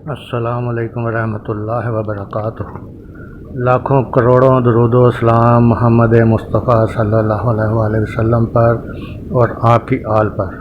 السلام علیکم ورحمۃ اللہ وبرکاتہ۔ لاکھوں کروڑوں درود و اسلام محمد مصطفیٰ صلی اللہ علیہ وآلہ وسلم پر اور آپ کی آل پر۔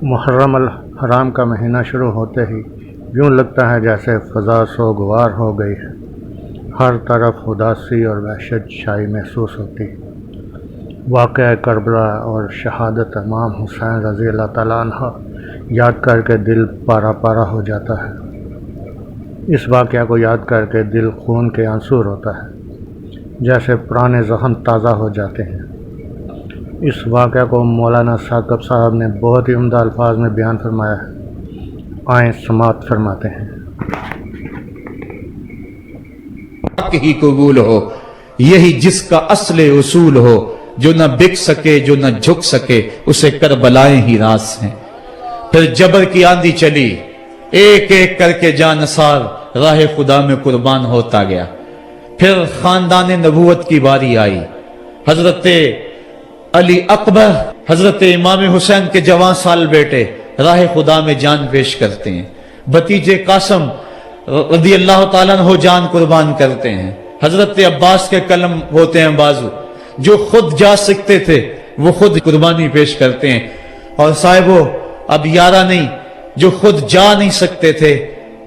محرم الحرام کا مہینہ شروع ہوتے ہی یوں لگتا ہے جیسے فضا سوگوار ہو گئی ہے، ہر طرف اداسی اور وحشت چھائی محسوس ہوتی۔ واقعہ کربلا اور شہادت امام حسین رضی اللہ تعالیٰ عنہ یاد کر کے دل پارا پارا ہو جاتا ہے۔ اس واقعہ کو یاد کر کے دل خون کے آنسور ہوتا ہے، جیسے پرانے زخم تازہ ہو جاتے ہیں۔ اس واقعہ کو مولانا ثاقب صاحب نے بہت ہی عمدہ الفاظ میں بیان فرمایا ہے، آئیں سماعت فرماتے ہیں۔ حق ہی قبول ہو، یہی جس کا اصل اصول ہو، جو نہ بک سکے جو نہ جھک سکے، اسے کربلائیں ہی راز ہیں۔ پھر جبر کی آندھی چلی، ایک ایک کر کے جانثار راہ خدا میں قربان ہوتا گیا۔ پھر خاندان نبوت کی باری آئی، حضرت علی اکبر حضرت امام حسین کے جوان سال بیٹے راہ خدا میں جان پیش کرتے ہیں، بھتیجے قاسم رضی اللہ تعالیٰ عنہ جان قربان کرتے ہیں، حضرت عباس کے قلم ہوتے ہیں بازو، جو خود جا سکتے تھے وہ خود قربانی پیش کرتے ہیں، اور صاحبو اب یارہ نہیں، جو خود جا نہیں سکتے تھے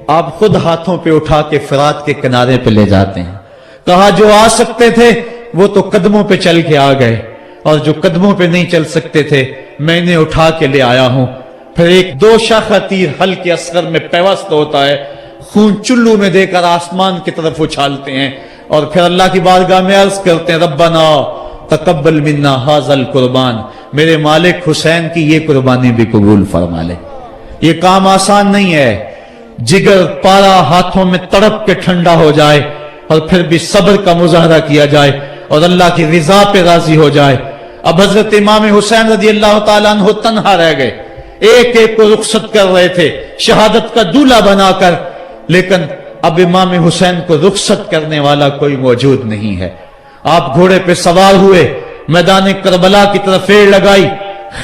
آپ خود ہاتھوں پہ اٹھا کے فرات کے کنارے پہ لے جاتے ہیں۔ کہا جو آ سکتے تھے وہ تو قدموں پہ چل کے آ گئے، اور جو قدموں پہ نہیں چل سکتے تھے میں نے اٹھا کے لے آیا ہوں۔ پھر ایک دو شاخہ تیر حلق اصغر میں پیوست ہوتا ہے، خون چلو میں دے کر آسمان کی طرف اچھالتے ہیں، اور پھر اللہ کی بارگاہ میں عرض کرتے ہیں ربنا تقبل منا ھذا القربان، میرے مالک حسین کی یہ قربانی بھی قبول فرما لے۔ یہ کام آسان نہیں ہے، جگر پارا ہاتھوں میں تڑپ کے ٹھنڈا ہو جائے، اور پھر بھی صبر کا مظاہرہ کیا جائے اور اللہ کی رضا پہ راضی ہو جائے۔ اب حضرت امام حسین رضی اللہ تعالیٰ عنہ تنہا رہ گئے، ایک ایک کو رخصت کر رہے تھے شہادت کا دولہا بنا کر، لیکن اب امام حسین کو رخصت کرنے والا کوئی موجود نہیں ہے۔ آپ گھوڑے پہ سوار ہوئے، میدان کربلا کی طرف ایڑ لگائی،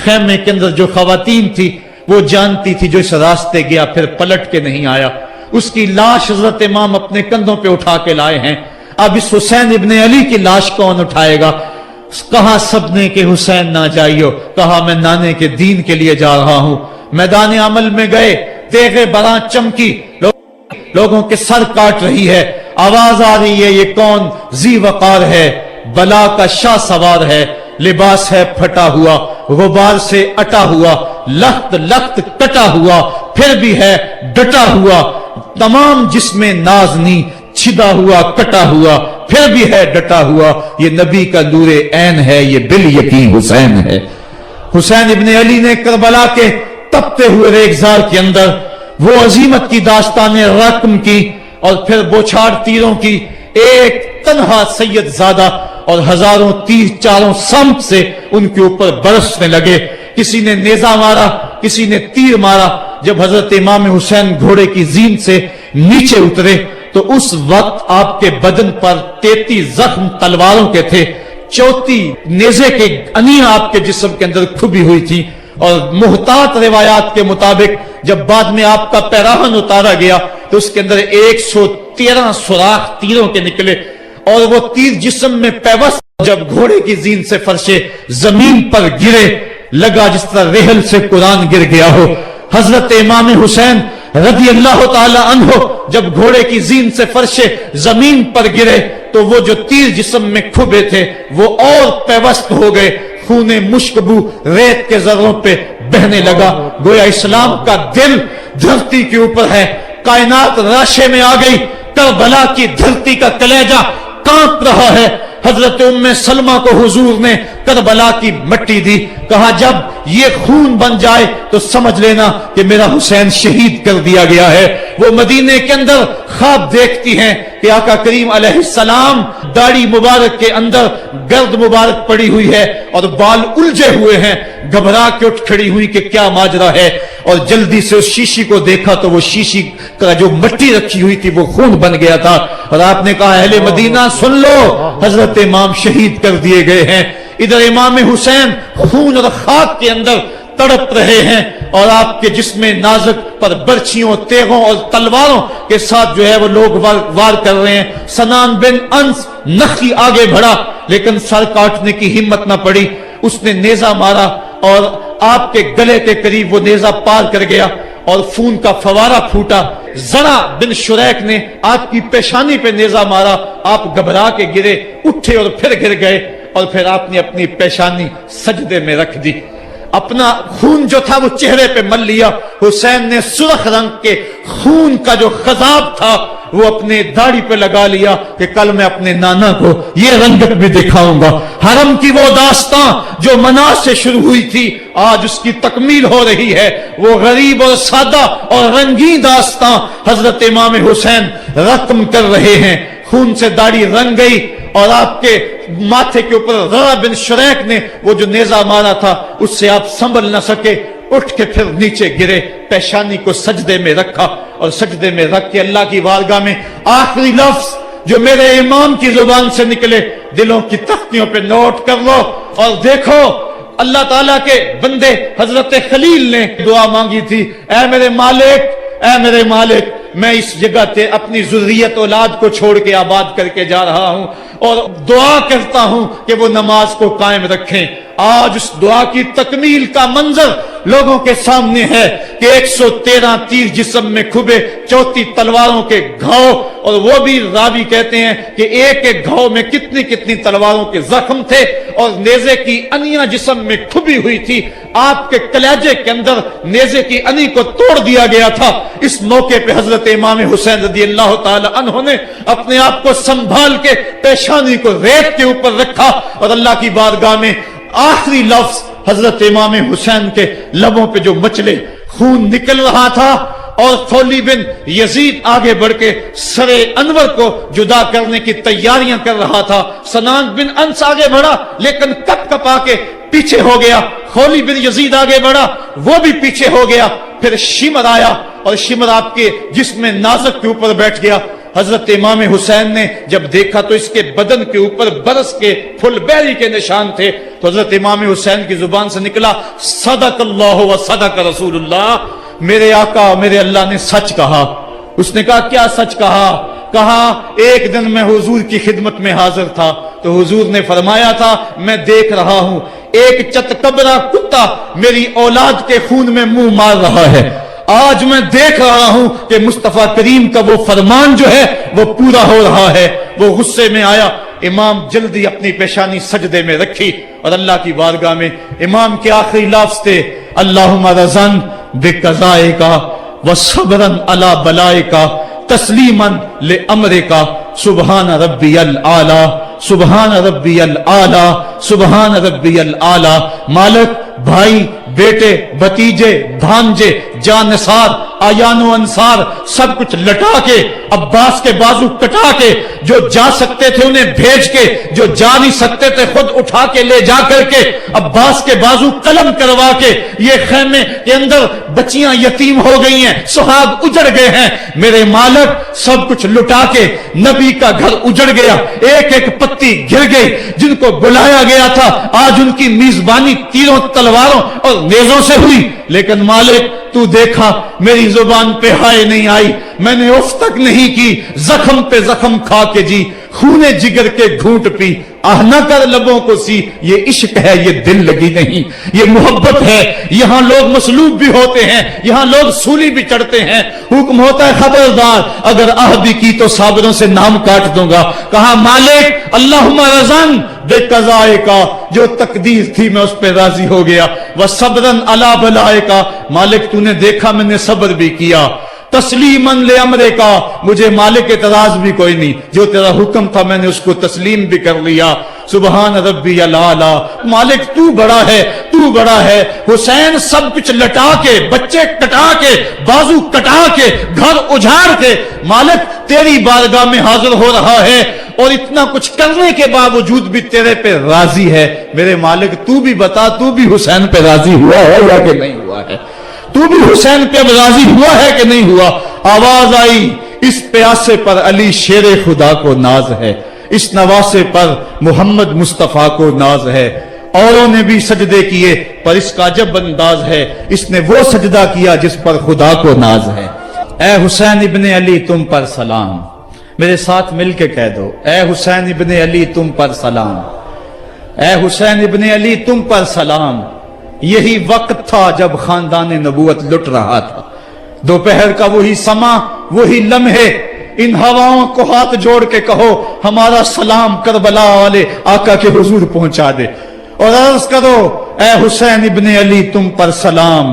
خیمے کے اندر جو خواتین تھی وہ جانتی تھی جو اس راستے گیا پھر پلٹ کے نہیں آیا، اس کی لاش حضرت امام اپنے کندھوں پہ اٹھا کے لائے ہیں۔ اب اس حسین ابن علی کی لاش کون اٹھائے گا؟ کہا سب نے کہ حسین نہ جائیو، کہا میں نانے کے دین کے لیے جا رہا ہوں۔ میدان عمل میں گئے، تیغ براں چمکی، لوگوں کے سر کاٹ رہی ہے، آواز آ رہی ہے یہ کون ذی وقار ہے، بلا کا شاہ سوار ہے، لباس ہے پھٹا ہوا، غبار سے اٹا ہوا، لخت لخت کٹا ہوا، پھر بھی ہے ڈٹا ہوا، تمام جسم نازنی چھدا ہوا کٹا ہوا، پھر بھی ہے ڈٹا ہوا، یہ نبی کا نور عین ہے، یہ بال یقین حسین ہے۔ حسین ابن علی نے کربلا کے تپتے ہوئے ریگزار کے اندر وہ عظیمت کی داستان رقم کی، اور پھر بوچھاڑ تیروں کی، ایک تنہا سید زادہ اور ہزاروں تیر چاروں سمت سے ان کے اوپر برسنے لگے، کسی نے نیزہ مارا، کسی نے تیر مارا۔ جب حضرت امام حسین گھوڑے کی زین سے نیچے اترے تو اس وقت آپ کے بدن پر 33 زخم تلواروں کے تھے، 34 نیزے کے انیاں آپ کے جسم کے اندر کھبی ہوئی تھی، اور محتاط روایات کے مطابق جب بعد میں آپ کا پیراہن اتارا گیا تو اس کے اندر 113 سوراخ تیروں کے نکلے، اور وہ تیر جسم میں پیوست جب گھوڑے کی زین سے فرشے زمین پر گرے، لگا جس طرح ریحل سے قرآن گر گیا ہو۔ حضرت امام حسین رضی اللہ تعالی عنہ جب گھوڑے کی زین سے فرشے زمین پر گرے تو وہ جو تیر جسم میں کھبے تھے وہ اور پیوست ہو گئے، خون مشکبو ریت کے ذروں پہ بہنے لگا، گویا اسلام کا دل دھرتی کے اوپر ہے، کائنات راشے میں آ گئی، کربلا کی دھرتی کا کلیجہ کانپ رہا ہے۔ حضرت ام سلمہ کو حضور نے کربلا کی مٹی دی، کہا جب یہ خون بن جائے تو سمجھ لینا کہ میرا حسین شہید کر دیا گیا ہے۔ وہ مدینے کے اندر خواب دیکھتی ہیں کہ آقا کریم علیہ السلام داڑھی مبارک کے اندر گرد مبارک پڑی ہوئی ہے اور بال الجھے ہوئے ہیں، گھبرا کے اٹھ کھڑی ہوئی کہ کیا ماجرا ہے، اور جلدی سے اس شیشی کو دیکھا تو وہ شیشی کا جو مٹی رکھی ہوئی تھی وہ خون بن گیا تھا، اور آپ نے کہا اہل مدینہ سن لو، حضرت امام شہید کر دیے گئے ہیں۔ ادھر امام حسین خون اور خاک کے اندر तड़प रहे हैं और आपके जिस्म नाजुक पर बर्छियों, तेगों और तलवारों के साथ जो है वो लोग वार कर रहे हैं। सनान बिन अंस नखी आगे बढ़ा, लेकिन सर काटने की हिम्मत न पड़ी। उसने नेजा मारा और आपके गले के करीब वो नेजा पार कर गया और खून का फवारा फूटा। जरा बिन शुरैक ने आपकी पेशानी पे नेजा मारा, आप घबरा के गिरे, उठे और फिर गिर गए और फिर आपने अपनी पेशानी सजदे में रख दी। अपना खून जो था वो चेहरे पे मल लिया। हुसैन ने सुर्ख रंग के खून का जो खजाब था वो अपने दाढ़ी पे लगा लिया कि कल मैं अपने नाना को ये रंगत भी दिखाऊंगा। हरम की वो दास्तां जो मनाज से शुरू हुई थी, आज उसकी तकमील हो रही है। वो गरीब और सादा और रंगीन दास्तां हजरत इमाम हुसैन रकम कर रहे हैं। खून से दाढ़ी रंग गई और आपके माथे के ऊपर ज़रा बिन शुरैक ने वो जो नेजा मारा था उससे आप संभल न सके, उठ के फिर नीचे गिरे, पेशानी को सजदे में रखा और सजदे में रख के अल्लाह की बारगाह में आखिरी लफ्ज जो मेरे इमाम की जुबान से निकले, दिलों की तख्तियों पे नोट कर लो और देखो। अल्लाह ताला के बंदे हजरत खलील ने दुआ मांगी थी, ऐ मेरे मालिक, ऐ मेरे मालिक, मैं इस जगह पे अपनी जुर्रियत औलाद को छोड़ के आबाद करके जा रहा हूं और दुआ करता हूं कि वो नमाज को कायम रखें। आज उस दुआ की तकमील का मंजर लोगों के सामने है कि 113 तीर जिस्म में खुबे, 34 तलवारों के घाव, और वो भी रावी कहते हैं कि एक एक घाव में कितनी कितनी तलवारों के जख्म थे और नेजे की अनियां जिस्म में खुबी हुई थी। आपके कलेजे के अंदर नेजे की अनी को तोड़ दिया गया था। इस मौके पे हजरत इमाम हुसैन रज़ियल्लाहु ताला अन्हु ने अपने आप को संभाल के पेशानी को रेत के ऊपर रखा और अल्लाह की बारगाह में आखिरी लफ्ज हजरत इमाम हुसैन के लबों पे जो मचले, खून निकल रहा था और खौली बिन यजीद आगे बढ़ के सरे अनवर को जुदा करने की तैयारियां कर रहा था। सनान बिन अंस आगे बढ़ा लेकिन कप कपा के पीछे हो गया। खौली बिन यजीद आगे बढ़ा, वो भी पीछे हो गया। फिर शिमर आया और शिमर आपके जिस्म नाजुक के ऊपर बैठ गया। हजरत इमाम हुसैन ने जब देखा तो इसके बदन के ऊपर बरस के फुलबैरी के निशान थे। तो हजरत इमाम हुसैन की जुबान से निकला, सदकल्लाहु व सदक रसूलुल्लाह, मेरे आका मेरे अल्लाह ने सच कहा। उसने कहा, क्या सच कहा? कहा, एक दिन मैं हुजूर की खिदमत में हाजिर था तो हुजूर ने फरमाया था, मैं देख रहा हूं एक चतकबरा कुत्ता मेरी औलाद के खून में मुंह मार रहा है। आज मैं देख रहा हूं कि मुस्तफा करीम का वो फरमान जो है वो पूरा हो रहा है। वो गुस्से में आया। इमाम जल्दी अपनी पेशानी सजदे में रखी और अल्लाह की बारगाह में इमाम के आखिरी लफ्ज थे, अल्लाहुम्मा रज़न बिक़ज़ाए का व सब्रन अला बलाए का तस्लीमन ले अमरे का, सुबहान रब्बियल आला, सुबहान रब्बियल आला, सुबहान रब्बियल आला। मालिक, भाई, बेटे, भतीजे, भांजे, जानसार, आयानो अंसार सब कुछ लटा के, अब्बास के बाजू कटा के, जो जा सकते थे उन्हें भेज के, जो जा नहीं सकते थे खुद उठा के ले जा करके, अब्बास के बाजू कलम करवा के, ये खेमे के अंदर बच्चियां यतीम हो गई हैं, सुहाग उजड़ गए हैं। मेरे मालिक, सब कुछ लुटा के नबी का घर उजड़ गया, एक एक पत्ती गिर गई। जिनको बुलाया गया था आज उनकी मेजबानी तीरों, तलवारों और नेजों से हुई। लेकिन मालिक, तू देखा मेरी जुबान पे हाय नहीं आई, मैंने उफ तक नहीं की, जख्म पे जख्म खा के जी, खूने जिगर के घूंट पी, आह न कर लबों को सी। ये इश्क है, ये दिल लगी नहीं, ये मोहब्बत है। यहां लोग मसलूब भी होते हैं, यहां लोग सूली भी चढ़ते हैं। हुक्म होता है, खबरदार अगर आह भी की तो साबरों से नाम काट दूंगा। कहा, मालिक, अल्लाहुम्मा रज़न बिक़ज़ाए का, जो तकदीर थी मैं उस पर राजी हो गया। वह सब्रन अला बलाए का, मालिक तूने देखा मैंने सब्र भी किया। तस्लीमन ले अमरे का, मुझे मालिक एतराज भी कोई नहीं, जो तेरा हुक्म था मैंने उसको तस्लीम भी कर लिया। सुबहान रब्बियल आला, मालिक तू बड़ा है, तू बड़ा है। हुसैन सब कुछ लटा के, बच्चे कटा के, बाजू कटा के, घर उजाड़ के मालिक तेरी बारगाह में हाजिर हो रहा है और इतना कुछ करने के बावजूद भी तेरे पे राजी है। मेरे मालिक तू भी बता, तू भी हुसैन पे राजी हुआ है या कि नहीं हुआ है? तू भी हुसैन पे अब राजी हुआ है कि नहीं हुआ? आवाज आई, इस प्यासे पर अली शेरे खुदा को नाज है, इस नवासे पर मोहम्मद मुस्तफा को नाज है। औरों ने भी सजदे किए, पर इसका जब अंदाज है, इसने वो सजदा किया जिस पर खुदा को नाज है। ए हुसैन इब्ने अली तुम पर सलाम, मेरे साथ मिलके कह दो, ए हुसैन इब्ने अली तुम पर सलाम, ए हुसैन इब्ने अली तुम पर सलाम। यही वक्त था जब खानदान नबूवत लुट रहा था। दोपहर का वही समा, वही लम्हे, इन हवाओं को हाथ जोड़ के कहो हमारा सलाम करबला वाले आका के हुजूर पहुंचा दे, और अर्ज करो ए हुसैन इब्ने अली तुम पर सलाम,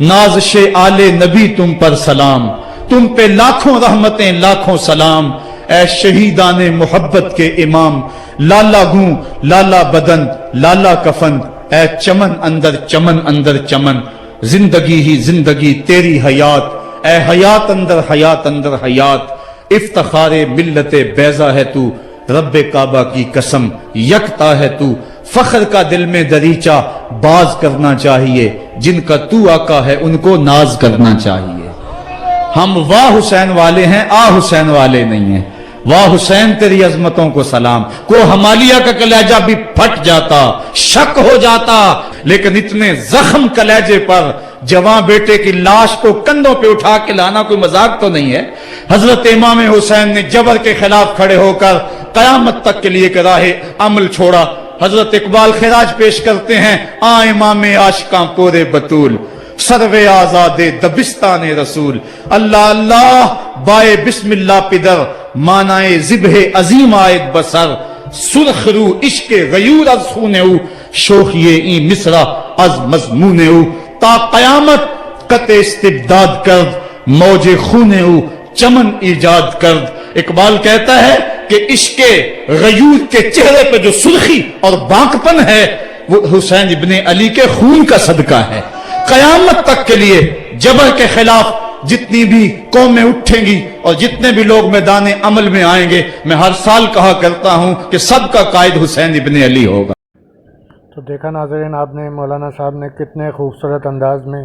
नाज़िशे आले नबी तुम पर सलाम, तुम पे लाखों रहमतें लाखों सलाम। ए शहीदाने मोहब्बत के इमाम, लाला गूं लाला बदन लाला कफन, ए चमन अंदर चमन, जिंदगी ही जिंदगी तेरी हयात, ए हयात अंदर हयात, इफ्तिखारे मिल्लते बैजा है तू, रब्बे काबा की कसम यकता है तू। फख्र का दिल में दरीचा बाज करना चाहिए, जिनका तू आका है उनको नाज करना चाहिए। हम वाह हुसैन वाले हैं, आ हुसैन वाले नहीं हैं। वाह हुसैन तेरी अजमतों को सलाम। को हमालिया का कलेजा भी फट जाता, शक हो जाता, लेकिन इतने जख्म कलेजे पर जवां बेटे की लाश को कंधों पे उठा के लाना कोई मजाक तो नहीं है। हजरत इमाम हुसैन ने जबर के खिलाफ खड़े होकर कयामत तक के लिए राहे अमल छोड़ा। हजरत इकबाल खिराज पेश करते हैं, आ इमाम आशिकां पूरे बतूल, सर्वे आजादे दबिस्ताने रसूल, अल्लाह अल्लाह बाए बिस्मिल्लाह पिदर, मानाए जिबहे अजीम आयत बसर, सुरखरू इश्के गयूर अज खूनेऊ, शोखिए ई मिसरा अज मजमूनेऊ, ता कयामत कते इस्तिबदाद कर, मौजे खूनेऊ चमन ईजाद कर। इकबाल कहता है कि इश्के गयूर के चेहरे पे जो सुर्खी और बांकपन है वो हुसैन इब्ने अली के खून का सदका है। कयामत तक के लिए जबर के खिलाफ जितनी भी कौमें उठेंगी और जितने भी लोग मैदान अमल में आएंगे, मैं हर साल कहा करता हूं कि सबका कायद हुसैन इब्ने अली होगा। तो देखा नाज़रीन, आपने मौलाना साहब ने कितने खूबसूरत अंदाज में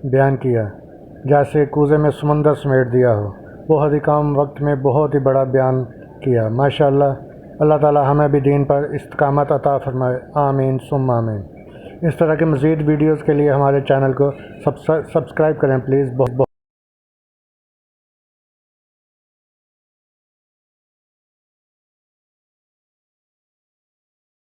बयान किया, जैसे कूज़े में समंदर समेट दिया हो। बहुत ही कम वक्त में बहुत ही बड़ा बयान किया, माशाअल्लाह। अल्लाह ताला हमें भी दीन पर इस्तिकामत अता फरमाए, आमीन सुम्मा आमीन। इस तरह के मज़ीद वीडियोज़ के लिए हमारे चैनल को सब्सक्राइब करें प्लीज़। बहुत